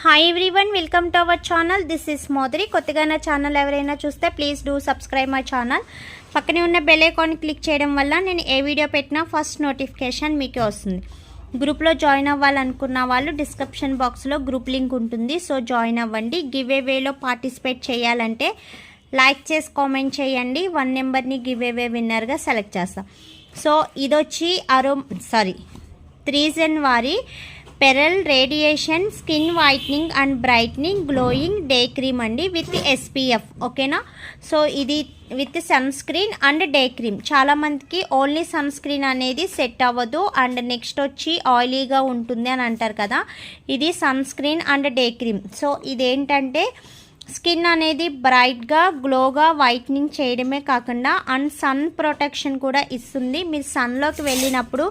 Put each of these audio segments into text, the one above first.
Hi everyone, welcome to our channel. This is మోదరి. కొత్తగా నా ఛానల్ ఎవరైనా చూస్తే please do subscribe my channel. పక్కనే ఉన్న బెల్ ఐకాన్ క్లిక్ చేయడం వల్ల నేను ఏ వీడియో పెట్టినా ఫస్ట్ నోటిఫికేషన్ మీకే వస్తుంది. గ్రూప్లో జాయిన్ అవ్వాలనుకున్న వాళ్ళు డిస్క్రిప్షన్ బాక్స్లో గ్రూప్ లింక్ ఉంటుంది, సో జాయిన్ అవ్వండి. గివ్ అవేలో పార్టిసిపేట్ చేయాలంటే లైక్ చేసి కామెంట్ చేయండి. 1 నెంబర్ని గివ్ అవే విన్నర్గా సెలెక్ట్ చేస్తాం. సో ఇదొచ్చి 3 వారి pearl radiation skin whitening and brightening glowing day cream అండి, విత్ ఎస్పీఎఫ్. ఓకేనా. సో ఇది with sunscreen and day cream. చాలామందికి ఓన్లీ సన్ స్క్రీన్ అనేది సెట్ అవ్వదు అండ్ నెక్స్ట్ వచ్చి ఆయిలీగా ఉంటుంది అని అంటారు కదా. ఇది sunscreen and day cream. So ఇదేంటంటే స్కిన్ అనేది బ్రైట్గా గ్లోగా వైట్నింగ్ చేయడమే కాకుండా అండ్ సన్ ప్రొటెక్షన్ కూడా ఇస్తుంది. మీరు సన్లోకి వెళ్ళినప్పుడు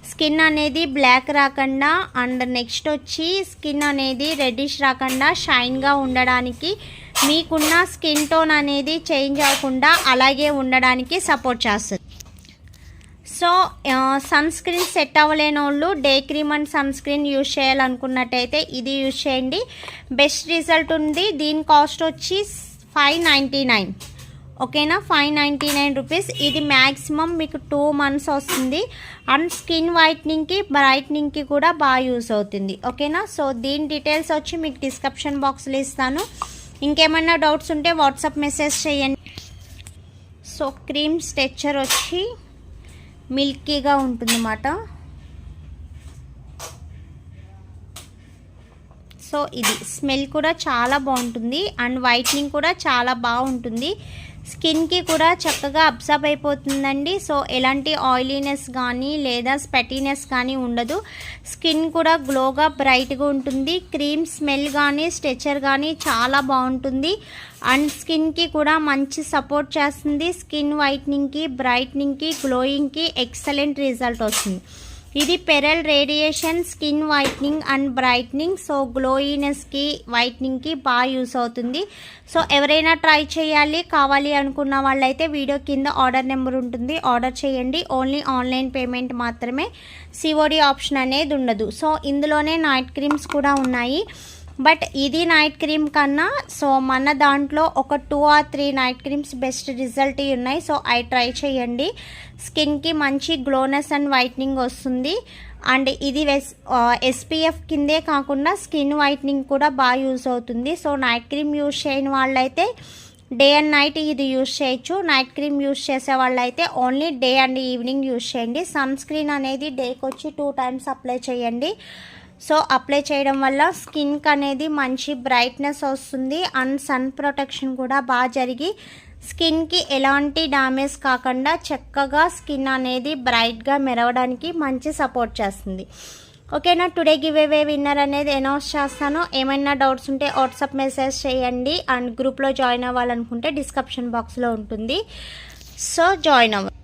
స్కిన్ అనేది బ్లాక్ రాకుండా అండ్ నెక్స్ట్ వచ్చి స్కిన్ అనేది రెడ్డిష్ రాకుండా షైన్గా ఉండడానికి, మీకున్న స్కిన్ టోన్ అనేది చేంజ్ అవ్వకుండా అలాగే ఉండడానికి సపోర్ట్ చేస్తుంది. సో సన్ స్క్రీన్ సెట్ అవ్వలేని వాళ్ళు day cream and sun screen use చేయాలనుకున్నట్టయితే ఇది యూజ్ చేయండి, బెస్ట్ రిజల్ట్ ఉంది. దీని కాస్ట్ వచ్చి 599. ఓకేనా, 599 రూపీస్. ఇది మ్యాక్సిమం మీకు 2 months వస్తుంది అండ్ స్కిన్ వైట్నింగ్కి బ్రైట్నింగ్కి కూడా బాగా యూజ్ అవుతుంది. ఓకేనా. సో దీని డీటెయిల్స్ వచ్చి మీకు డిస్క్రిప్షన్ బాక్స్లో ఇస్తాను. ఇంకేమైనా డౌట్స్ ఉంటే వాట్సాప్ మెసేజ్ చేయండి. సో క్రీమ్ స్ట్రక్చర్ వచ్చి మిల్కీగా ఉంటుందన్నమాట. సో ఇది స్మెల్ కూడా చాలా బాగుంటుంది అండ్ వైట్నింగ్ కూడా చాలా బాగుంటుంది. స్కిన్కి కూడా చక్కగా అబ్జర్వ్ అయిపోతుందండి. సో ఎలాంటి ఆయిలీనెస్ కానీ లేదా స్పెటీనెస్ కానీ ఉండదు. స్కిన్ కూడా గ్లోగా బ్రైట్గా ఉంటుంది. క్రీమ్ స్మెల్ కానీ స్ట్రెచర్ కానీ చాలా బాగుంటుంది అండ్ స్కిన్కి కూడా మంచి సపోర్ట్ చేస్తుంది. స్కిన్ వైట్నింగ్కి బ్రైట్నింగ్కి గ్లోయింగ్కి ఎక్సలెంట్ రిజల్ట్ వస్తుంది. ఇది pearl radiation skin whitening and brightening. So గ్లోయినెస్కి వైట్నింగ్కి బాగా యూస్ అవుతుంది. సో ఎవరైనా ట్రై చేయాలి కావాలి అనుకున్న వాళ్ళైతే వీడియో కింద ఆర్డర్ నెంబర్ ఉంటుంది, ఆర్డర్ చేయండి. ఓన్లీ ఆన్లైన్ పేమెంట్ మాత్రమే, సిఓడి ఆప్షన్ అనేది ఉండదు. సో ఇందులోనే నైట్ క్రీమ్స్ కూడా ఉన్నాయి, బట్ ఇది నైట్ క్రీమ్ కన్నా సో మన దాంట్లో ఒక 2 or 3 night creams best result ఉన్నాయి. సో అవి ట్రై చేయండి. స్కిన్కి మంచి గ్లోనెస్ అండ్ వైట్నింగ్ వస్తుంది అండ్ ఇది ఎస్పీఎఫ్ కిందే కాకుండా స్కిన్ వైట్నింగ్ కూడా బాగా యూజ్ అవుతుంది. సో నైట్ క్రీమ్ యూజ్ చేయని వాళ్ళైతే డే అండ్ నైట్ ఇది యూజ్ చేయొచ్చు. నైట్ క్రీమ్ యూజ్ చేసే వాళ్ళైతే only day and evening use చేయండి. సన్ స్క్రీన్ అనేది డేకి వచ్చి 2 times అప్లై చేయండి. సో అప్లై చేయడం వల్ల స్కిన్కి అనేది మంచి బ్రైట్నెస్ వస్తుంది అండ్ సన్ ప్రొటెక్షన్ కూడా బాగా జరిగి స్కిన్కి ఎలాంటి డ్యామేజ్ కాకుండా చక్కగా స్కిన్ అనేది బ్రైట్గా మెరవడానికి మంచి సపోర్ట్ చేస్తుంది. ఓకేనా. టుడే గివ్ అవే విన్నర్ అనేది అనౌన్స్ చేస్తాను. ఏమైనా డౌట్స్ ఉంటే వాట్సాప్ మెసేజ్ చేయండి అండ్ గ్రూప్లో జాయిన్ అవ్వాలనుకుంటే డిస్క్రిప్షన్ బాక్స్లో ఉంటుంది. సో జాయిన్ అవ్వండి.